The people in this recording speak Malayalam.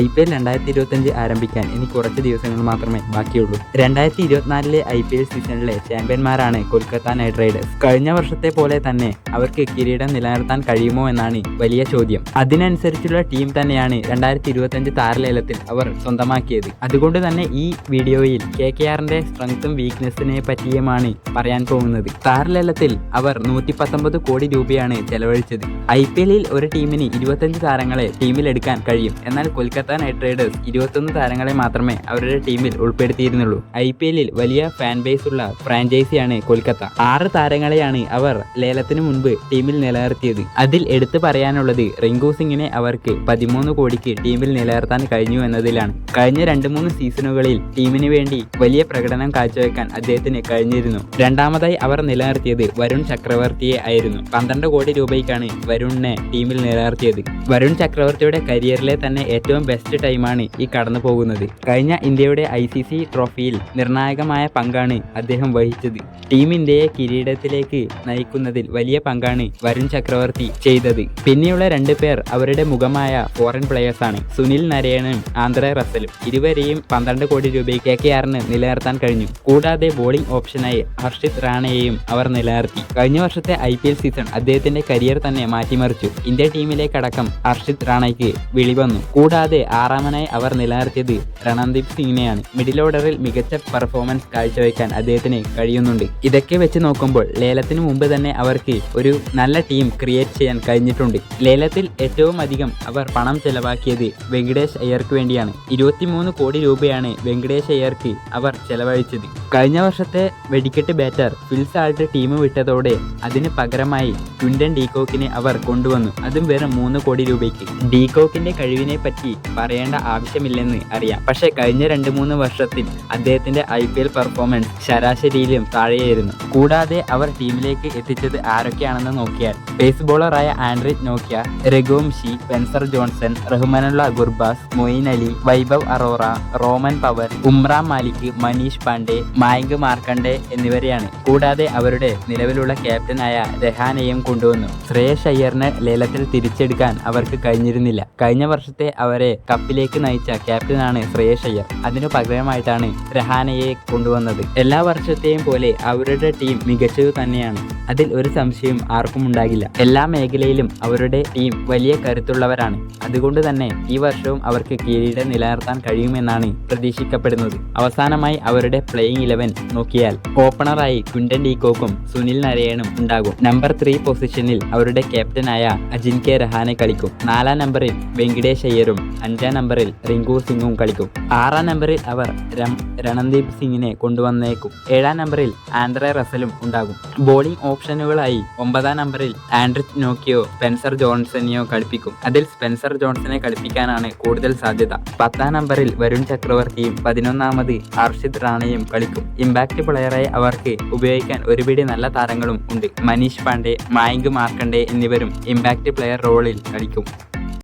IPL 2025 ആരംഭിക്കാൻ ഇനി കുറച്ച് ദിവസങ്ങൾ മാത്രമേ ബാക്കിയുള്ളൂ. 2024 IPL സീസണിലെ ചാമ്പ്യന്മാരാണ് കൊൽക്കത്ത നൈറ്റ് റൈഡേഴ്സ്. കഴിഞ്ഞ വർഷത്തെ പോലെ തന്നെ അവർക്ക് കിരീടം നിലനിർത്താൻ കഴിയുമോ എന്നാണ് വലിയ ചോദ്യം. അതിനനുസരിച്ചുള്ള ടീം തന്നെയാണ് 2025 താരലേലത്തിൽ അവർ സ്വന്തമാക്കിയത്. അതുകൊണ്ട് തന്നെ ഈ വീഡിയോയിൽ KKRന്റെ സ്ട്രെങ്ത്തും വീക്ക്നെസ്സിനെ പറ്റിയുമാണ് പറയാൻ പോകുന്നത്. താരലേലത്തിൽ അവർ 119 കോടി രൂപയാണ് ചെലവഴിച്ചത്. IPLൽ ഒരു ടീമിന് 25 താരങ്ങളെ ടീമിലെടുക്കാൻ കഴിയും. എന്നാൽ കൊൽക്കത്ത നൈറ്റ് റൈഡേഴ്സ് 21 താരങ്ങളെ മാത്രമേ അവരുടെ ടീമിൽ ഉൾപ്പെടുത്തിയിരുന്നുള്ളൂ. IPLൽ വലിയ ഫാൻ ബേസ് ഉള്ള ഫ്രാഞ്ചൈസിയാണ് കൊൽക്കത്ത. 6 താരങ്ങളെയാണ് അവർ ലേലത്തിന് മുൻപ് ടീമിൽ നിലനിർത്തിയത്. അതിൽ എടുത്തു പറയാനുള്ളത് റിങ്കു സിംഗിനെ അവർക്ക് 13 കോടിക്ക് ടീമിൽ നിലനിർത്താൻ കഴിഞ്ഞു എന്നതിലാണ്. കഴിഞ്ഞ 2-3 സീസണുകളിൽ ടീമിന് വേണ്ടി വലിയ പ്രകടനം കാഴ്ചവെക്കാൻ അദ്ദേഹത്തിന് കഴിഞ്ഞിരുന്നു. രണ്ടാമതായി അവർ നിലനിർത്തിയത് വരുൺ ചക്രവർത്തിയെ ആയിരുന്നു. 12 കോടി രൂപയ്ക്കാണ് വരുണിനെ ടീമിൽ നിലനിർത്തിയത്. വരുൺ ചക്രവർത്തിയുടെ കരിയറിലെ തന്നെ ഏറ്റവും ബെസ്റ്റ് ടൈമാണ് ഈ കടന്നു പോകുന്നത്. കഴിഞ്ഞ ഇന്ത്യയുടെ ICC ട്രോഫിയിൽ നിർണായകമായ പങ്കാണ് അദ്ദേഹം വഹിച്ചത്. ടീം ഇന്ത്യയെ കിരീടത്തിലേക്ക് നയിക്കുന്നതിൽ വലിയ പങ്കാണ് വരുൺ ചക്രവർത്തി ചെയ്തത്. പിന്നെയുള്ള 2 പേർ അവരുടെ മുഖമായ ഫോറിൻ പ്ലെയേഴ്സാണ്, സുനിൽ നരേനും ആന്ദ്രെ റസലും. ഇരുവരെയും 12 കോടി രൂപയ്ക്ക് KKRന് നിലനിർത്താൻ കഴിഞ്ഞു. കൂടാതെ ബോളിംഗ് ഓപ്ഷനായി ഹർഷിത് റാണയെയും അവർ നിലനിർത്തി. കഴിഞ്ഞ വർഷത്തെ IPL സീസൺ അദ്ദേഹത്തിന്റെ കരിയർ തന്നെ മാറ്റിമറിച്ചു. ഇന്ത്യ ടീമിലേക്കടക്കം ഹർഷിത് റാണയ്ക്ക് വിളി വന്നു. കൂടാതെ 6ാമനായി അവർ നിലനിർത്തിയത് രണന്ദീപ് സിംഗിനെയാണ്. മിഡിൽ ഓർഡറിൽ മികച്ച പെർഫോമൻസ് കാഴ്ചവെക്കാൻ അദ്ദേഹത്തിന് കഴിയുന്നുണ്ട്. ഇതൊക്കെ വെച്ച് നോക്കുമ്പോൾ ലേലത്തിന് മുമ്പ് തന്നെ അവർക്ക് ഒരു നല്ല ടീം ക്രിയേറ്റ് ചെയ്യാൻ കഴിഞ്ഞിട്ടുണ്ട്. ലേലത്തിൽ ഏറ്റവും അധികം അവർ പണം ചെലവാക്കിയത് വെങ്കടേഷ് അയ്യർക്ക് വേണ്ടിയാണ്. 23 കോടി രൂപയാണ് വെങ്കടേഷ് അയ്യർക്ക് അവർ ചെലവഴിച്ചത്. കഴിഞ്ഞ വർഷത്തെ വെടിക്കെട്ട് ബാറ്റർ ഫിൽ സാൾട്ട് ടീം വിട്ടതോടെ അതിന് പകരമായി ക്വിന്റൻ ഡീകോക്കിനെ അവർ കൊണ്ടുവന്നു. അതും വെറും 3 കോടി രൂപയ്ക്ക്. ഡീകോക്കിന്റെ കഴിവിനെ പറ്റി പറയേണ്ട ആവശ്യമില്ലെന്ന് അറിയാം. പക്ഷേ കഴിഞ്ഞ 2-3 വർഷത്തിൽ അദ്ദേഹത്തിന്റെ IPL പെർഫോമൻസ് ശരാശരിയിലും താഴെയായിരുന്നു. കൂടാതെ അവർ ടീമിലേക്ക് എത്തിച്ചത് ആരൊക്കെയാണെന്ന് നോക്കിയാൽ പേസ് ബോളറായ ആൻഡ്രിച്ച് നോക്കിയ, Raghuvanshi, Spencer Johnson, Rahmanullah Gurbaz, Moeen Ali, Vaibhav Arora, Rovman Powell, Umran Malik, Manish Pandey, Mayank Markande എന്നിവരെയാണ്. കൂടാതെ അവരുടെ നിലവിലുള്ള ക്യാപ്റ്റനായ രഹാനെയും കൊണ്ടുവന്നു. ശ്രേയസ് അയ്യറിനെ ലേലത്തിൽ തിരിച്ചെടുക്കാൻ അവർക്ക് കഴിഞ്ഞിരുന്നില്ല. കഴിഞ്ഞ വർഷത്തെ അവരെ കപ്പിലേക്ക് നയിച്ച ക്യാപ്റ്റനാണ് ശ്രേയസ് അയ്യർ. അതിനു പകരമായിട്ടാണ് രഹാനെയെ കൊണ്ടുവന്നത്. എല്ലാ വർഷത്തെയും പോലെ അവരുടെ ടീം മികച്ചത് തന്നെയാണ്. അതിൽ ഒരു സംശയവും ആർക്കും ഉണ്ടാകില്ല. എല്ലാ മേഖലയിലും അവരുടെ ടീം വലിയ കരുത്തുള്ളവരാണ്. അതുകൊണ്ട് തന്നെ ഈ വർഷവും അവർക്ക് കിരീടം നിലനിർത്താൻ കഴിയുമെന്നാണ് പ്രതീക്ഷിക്കപ്പെടുന്നത്. അവസാനമായി അവരുടെ പ്ലേയിങ് 11 നോക്കിയാൽ ഓപ്പണറായി ക്വിന്റൻ ഡീകോക്കും സുനിൽ നരേനും ഉണ്ടാകും. നമ്പർ 3 പൊസിഷനിൽ അവരുടെ ക്യാപ്റ്റനായ അജിൻക്യ രഹാനെ കളിക്കും. 4ാം നമ്പറിൽ വെങ്കടേഷ് അയ്യരും 5ാം നമ്പറിൽ റിങ്കു സിംഗും കളിക്കും. 6ാം നമ്പറിൽ അവർ രണന്ദീപ് സിംഗിനെ കൊണ്ടുവന്നേക്കും. 7ാം നമ്പറിൽ ആൻഡ്രെ റസലും ഉണ്ടാകും. ബോളിംഗ് ഓപ്ഷനുകളായി 9ാം നമ്പറിൽ ആൻഡ്രിച്ച് നോക്കിയോ സ്പെൻസർ ജോൺസനെയോ കളിപ്പിക്കും. അതിൽ സ്പെൻസർ ജോൺസനെ കളിപ്പിക്കാനാണ് കൂടുതൽ സാധ്യത. 10ാം നമ്പറിൽ വരുൺ ചക്രവർത്തിയും 11ാമത് ഹർഷിത് റാണയും കളിക്കും. ഇമ്പാക്ട് പ്ലെയറായി അവർക്ക് ഉപയോഗിക്കാൻ ഒരുപിടി നല്ല താരങ്ങളും ഉണ്ട്. മനീഷ് പാണ്ഡെ, മായങ്ക് മാർക്കണ്ഡെ എന്നിവരും ഇമ്പാക്ട് പ്ലെയർ റോളിൽ കളിക്കും.